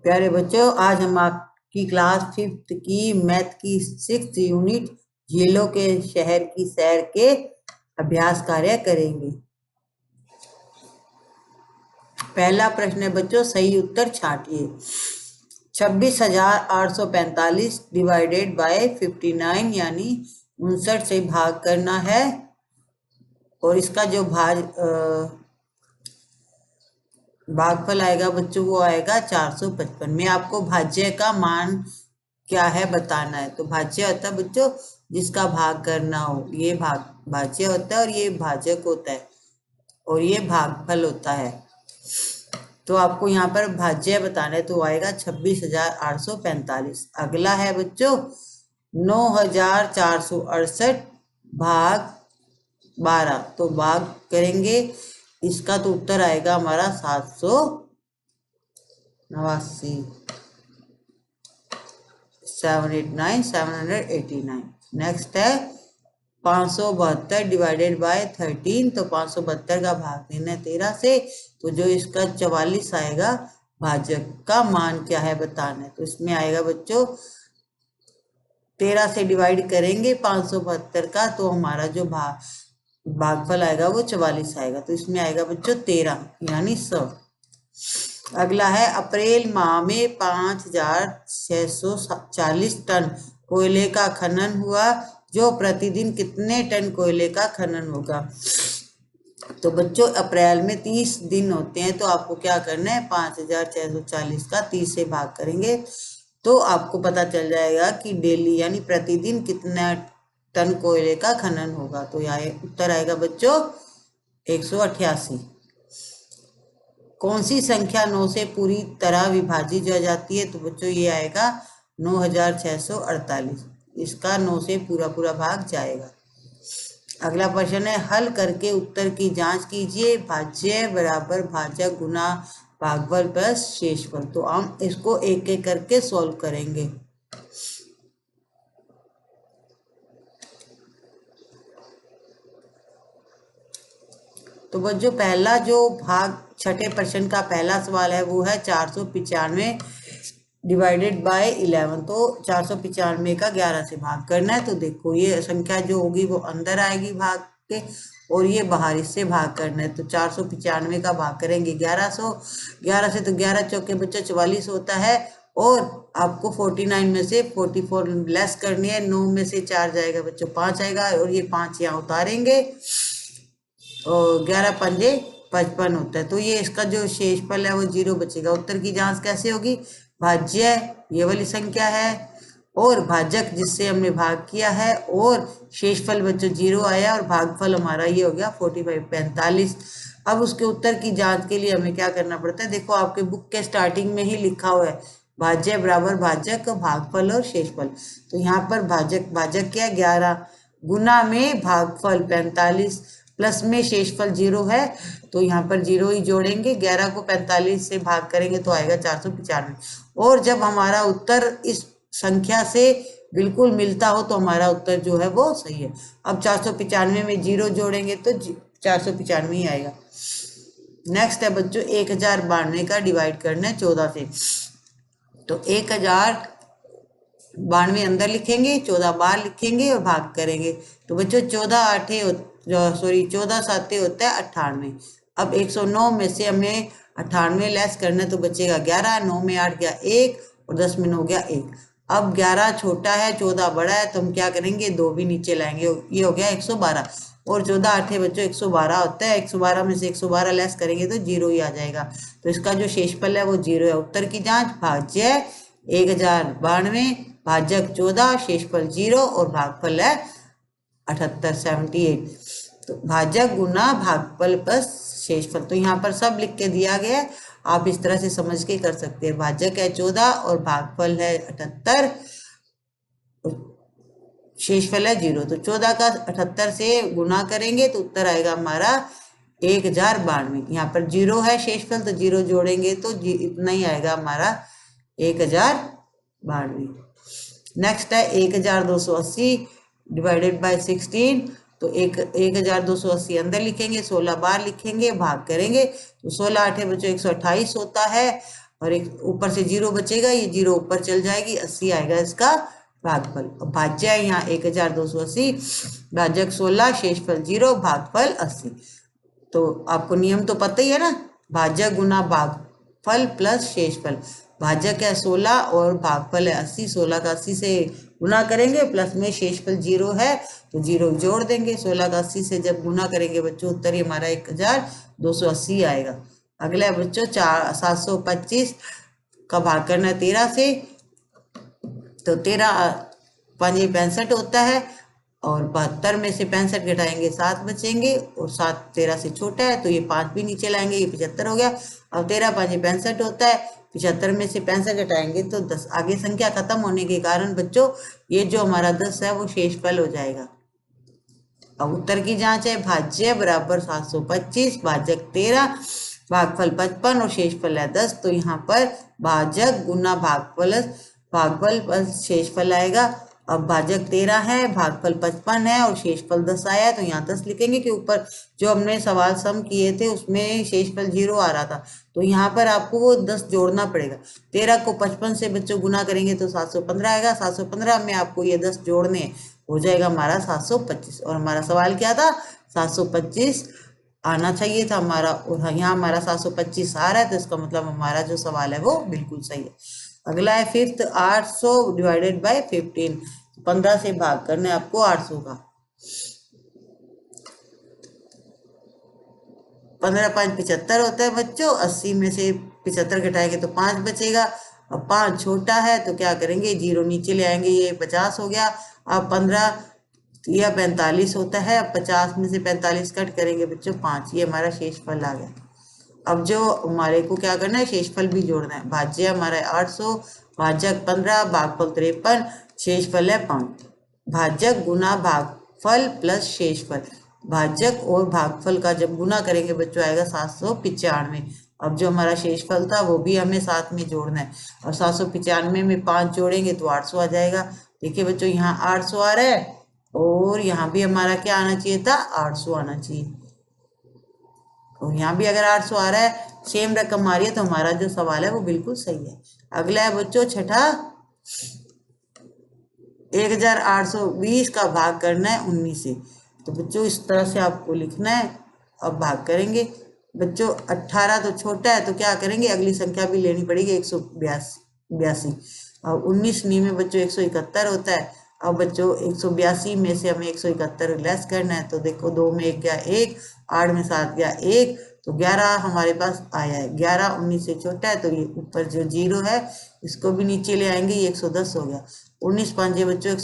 प्यारे बच्चों, आज हम आपकी क्लास 5th की मैथ की 6th यूनिट झीलों के शहर की सैर के अभ्यास कार्य करेंगे। पहला प्रश्न है बच्चों, सही उत्तर छांटिए। 26,845 डिवाइडेड बाय 59 यानी 59 से भाग करना है और इसका जो भागफल आएगा बच्चों वो आएगा 455 में। आपको भाज्य का मान क्या है बताना है। तो भाज्य होता है बच्चों जिसका भाग करना हो, ये भाज्य होता है और ये भाजक होता है और ये भागफल होता है। तो आपको यहाँ पर भाज्य बताना है तो आएगा 26,845। अगला है बच्चों 9,468 भाग 12, तो भाग करेंगे इसका तो उत्तर आएगा हमारा 789 789। नेक्स्ट है 572 डिवाइडेड बाय 13, तो 572 का भाग देना है 13 से, तो जो इसका 44 आएगा भाजक का मान क्या है बताना है। तो इसमें आएगा बच्चों 13 से डिवाइड करेंगे 572 का, तो हमारा जो भागफल आएगा वो 44 आएगा। तो इसमें आएगा बच्चों 13 यानी 100। अगला है अप्रैल माह में 5,640 टन कोयले का खनन हुआ, जो प्रतिदिन कितने टन कोयले का खनन होगा। तो बच्चों अप्रैल में 30 दिन होते हैं, तो आपको क्या करना है 5,640 का 30 से भाग करेंगे तो आपको पता चल जाएगा कि डेली यानी प्रतिदिन कितना टन कोयले का खनन होगा। तो यहाँ उत्तर आएगा बच्चों 188। कौन सी संख्या 9 से पूरी तरह विभाजित हो जाती है। तो बच्चों ये आएगा 9,648, इसका 9 से पूरा भाग जाएगा। अगला प्रश्न है हल करके उत्तर की जांच कीजिए। भाज्य बराबर भाजक गुना भागफल प्लस शेषफल। तो हम इसको एक एक करके सॉल्व करेंगे। तो बच्चों पहला जो भाग छठे प्रश्न का पहला सवाल है वो है 495 डिवाइडेड बाय 11, तो 495 का 11 से भाग करना है। तो देखो ये संख्या जो होगी वो अंदर आएगी भाग के और ये बाहर इससे भाग करना है। तो 495 का भाग करेंगे 11 से, तो 11 चौके बच्चों 44 होता है और आपको 49 में से 44 लेस करनी है। 9 में से 4 जाएगा बच्चों 5 आएगा और ये 5 यहाँ उतारेंगे और 11 पंजे 55 होता है। तो ये इसका जो शेषफल है वो 0 बचेगा। उत्तर की जांच कैसे होगी। भाज्य ये वाली संख्या है और भाजक जिससे हमने भाग किया है और शेषफल बच्चों 0 आया और भागफल हमारा ये हो गया 45। अब उसके उत्तर की जांच के लिए हमें क्या करना पड़ता है। देखो आपके बुक के स्टार्टिंग में ही लिखा हुआ है भाज्य बराबर भाजक भागफल और शेषफल। तो यहाँ पर भाजक क्या 11 गुना में भागफल 45 प्लस में शेषफल 0 है, तो यहाँ पर 0 ही जोड़ेंगे। 11 को 45 से भाग करेंगे तो आएगा 495। और जब हमारा उत्तर इस संख्या से बिल्कुल मिलता हो तो हमारा उत्तर जो है वो सही है। अब 495 में 0 जोड़ेंगे तो 495 ही आएगा। नेक्स्ट है बच्चों 1092 का डिवाइड करना है 14 से। तो 1092 अंदर लिखेंगे, 14 बाहर लिखेंगे और भाग करेंगे। तो बच्चों 14 साते होता है 98। अब 109 में से हमें 98 लेस करना है तो बचेगा 11। 9 में 8 गया 1 और 10 में 9 गया 1। अब 11 छोटा है 14 बड़ा है तो हम क्या करेंगे 2 भी नीचे लाएंगे, ये हो गया 112 और 14 8 बच्चों 112 होता है। 112 में से 112 लेस करेंगे तो 0 ही आ जाएगा। तो इसका जो शेषफल है वो 0 है। उत्तर की जांच भाज्य 1092 भाजक 14 शेषफल 0 और भागफल है 78। तो भाजक गुना भागफल प्लस शेषफल, तो यहाँ पर सब लिख के दिया गया है, आप इस तरह से समझ के कर सकते हैं। भाजक है 14 और भागफल है 78, शेषफल है 0। तो 14 का 78 से गुना करेंगे तो उत्तर आएगा हमारा 1092। यहाँ पर 0 है शेषफल तो 0 जोड़ेंगे तो इतना ही आएगा हमारा 1092। नेक्स्ट है 1280 डिवाइडेड बाय 16, तो 1280 अंदर लिखेंगे, 16 बाहर लिखेंगे, भाग करेंगे। तो 16 8 बच्चों 128 होता है और एक ऊपर से 0 बचेगा, ये 0 ऊपर चल जाएगी, 80 आएगा इसका भागफल। अब भाज्य है यहाँ 1280, भाजक 16, शेषफल 0, भागफल 80। तो आपको नियम तो पता ही है ना, भाजक गुना भागफल प्लस शेषफल। भाजक है 16 और भागफल है 80, 16 का 80 से गुना करेंगे, प्लस में शेषफल 0 है तो 0 जोड़ देंगे। 16 का 80 से जब गुना करेंगे बच्चों, उत्तर ही हमारा 1280 आएगा। अगला है बच्चों 725 का भाग करना है 13 से, तो 13 5 65 होता है, और 72 में से 65 घटाएंगे 7 बचेंगे, और 7 13 से छोटा है तो ये 5 भी नीचे लाएंगे, ये 75 हो गया। अब 13 5 65 होता है, 75 में से 65 घटाएंगे तो 10। आगे संख्या खत्म होने के कारण बच्चों ये जो हमारा 10 है वो शेषफल हो जाएगा। अब उत्तर की जांच है, भाज्य बराबर 725, भाजक 13, भागफल 55 और शेषफल है 10। तो यहाँ पर भाजक गुना भागफल प्लस शेषफल आएगा। अब भाजक 13 है, भागफल 55 है और शेषफल 10 आया है, तो यहाँ 10 लिखेंगे कि ऊपर जो हमने सवाल सम किए थे उसमें शेषफल 0 आ रहा था, तो यहाँ पर आपको वो 10 जोड़ना पड़ेगा। 13 को 55 से बच्चों गुना करेंगे तो 715 आएगा, 715 में आपको ये 10 जोड़ने, हो जाएगा हमारा 725। और हमारा सवाल क्या था, 725 आना चाहिए था हमारा, और यहाँ हमारा 725 आ रहा है, तो इसका मतलब हमारा जो सवाल है वो बिल्कुल सही है। अगला है 5th 800 डिवाइडेड बाय 15, 15 से भाग करना है आपको 800 का। 15 5 75 होता है बच्चों, 80 में से 75 घटाएंगे तो 5 बचेगा। अब 5 छोटा है तो क्या करेंगे, 0 नीचे ले आएंगे, ये 50 हो गया। अब 15 या 45 होता है, अब 50 में से 45 कट करेंगे बच्चों 5, ये हमारा शेषफल आ गया। अब जो हमारे को क्या करना है, शेषफल भी जोड़ना है। भाज्य हमारा 800, भाजक 15, भागफल 53, शेषफल है 5। भाजक गुना भागफल प्लस शेषफल, भाजक और भागफल का जब गुना करेंगे बच्चों आएगा 795। अब जो हमारा शेषफल था वो भी हमें साथ में जोड़ना है, और 795 में 5 जोड़ेंगे तो 800 आ जाएगा। देखिए बच्चों यहाँ 800 आ रहा है, और यहाँ भी हमारा क्या आना चाहिए था, 800 आना चाहिए, और यहाँ भी अगर 800 आ रहा है, सेम रकम आ रही है, तो हमारा जो सवाल है वो बिल्कुल सही है। अगला है बच्चों छठा, 1820 का भाग करना है 19 से। तो बच्चों इस तरह से आपको लिखना है। अब भाग करेंगे बच्चों, 18 तो छोटा है तो क्या करेंगे, अगली संख्या भी लेनी पड़ेगी 182। और 19 नी में बच्चों 171 होता है। अब बच्चों 182 में से हमें 171 लेस करना है, तो देखो 2 में 1 गया 1, 8 में 7 गया 1, तो 11 हमारे पास आया है। 11 19 से छोटा है, तो ये ऊपर जो 0 है इसको भी नीचे ले आएंगे, ये 110 हो गया। 19 5 बच्चों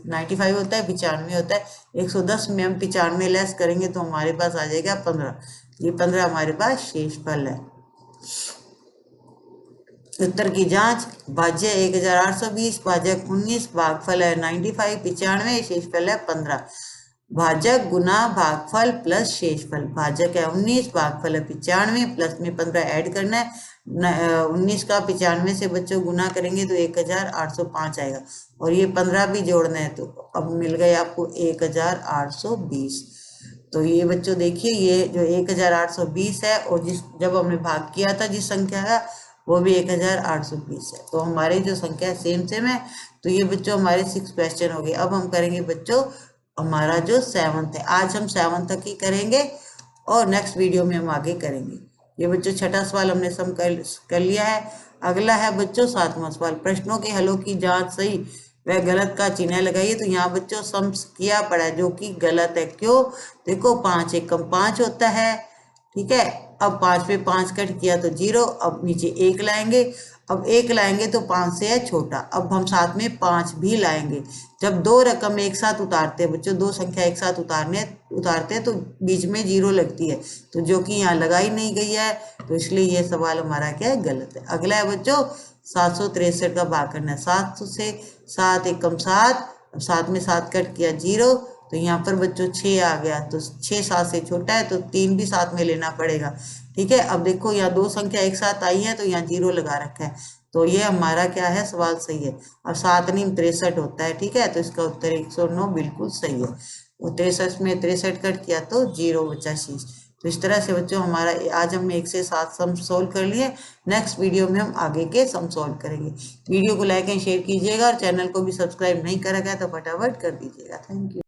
95 होता है, 95 होता है। 110 में हम 95 लेस करेंगे तो हमारे पास आ जाएगा 15, ये 15 हमारे पास शेषफल है। उत्तर की जांच, भाज्य 1820, भाजक 19, भागफल है 95 95, शेषफल है 15। भाजक गुना भागफल प्लस शेषफल, भाजक है 19, भागफल है 95, प्लस में 15 ऐड करना है। 19 का 95 से बच्चों गुना करेंगे तो 1805 आएगा, और ये 15 भी जोड़ना है, तो अब मिल गए आपको 1820। तो ये बच्चों देखिए, ये जो 1820 है, और जब हमने भाग किया था जिस संख्या का, वो भी 1820 है। तो हमारी जो संख्या सेम है। तो ये बच्चों हमारे 6 क्वेश्चन हो गए। अब हम करेंगे बच्चों हमारा जो 7th है, आज हम 7th तक ही करेंगे, और नेक्स्ट वीडियो में हम आगे करेंगे। ये बच्चों छठा सवाल हमने सम कर लिया है। अगला है बच्चों 7वां सवाल, प्रश्नों के हलों की जांच सही वह गलत का चिन्ह लगाइए। तो यहाँ बच्चों सम किया पड़ा है जो कि गलत है। क्यों, देखो 5 एकम 5 होता है, ठीक है। अब 5 पे 5 कट किया तो 0, अब नीचे 1 लाएंगे। अब 1 लाएंगे तो 5 से है छोटा, अब हम साथ में 5 भी लाएंगे। जब 2 रकम एक साथ उतारते हैं बच्चों, 2 संख्या एक साथ उतारते हैं तो बीच में 0 लगती है, तो जो कि यहाँ लगाई नहीं गई है, तो इसलिए ये सवाल हमारा क्या है, गलत है। अगला है बच्चों 763 का भाग करना है 700 से। 7 एकम 7, अब 7 में 7 कट किया 0, तो यहाँ पर बच्चों 6 आ गया, तो 6 7 से छोटा है, तो 3 भी साथ में लेना पड़ेगा, ठीक है। अब देखो यहाँ 2 संख्या एक साथ आई है, तो यहाँ 0 लगा रखा है, तो ये हमारा क्या है, सवाल सही है। अब 7 नीम 63 होता है, ठीक है, तो इसका उत्तर 109 बिल्कुल सही है। और 63 में 63 कट किया तो 0 बचा शेष, तो इस तरह से बच्चों हमारा आज हमने 1 से 7 सम सोल्व कर लिए। नेक्स्ट वीडियो में हम आगे के सम सोल्व करेंगे। वीडियो को लाइक एंड शेयर कीजिएगा और चैनल को भी सब्सक्राइब नहीं करा गया तो फटाफट कर दीजिएगा। Thank you.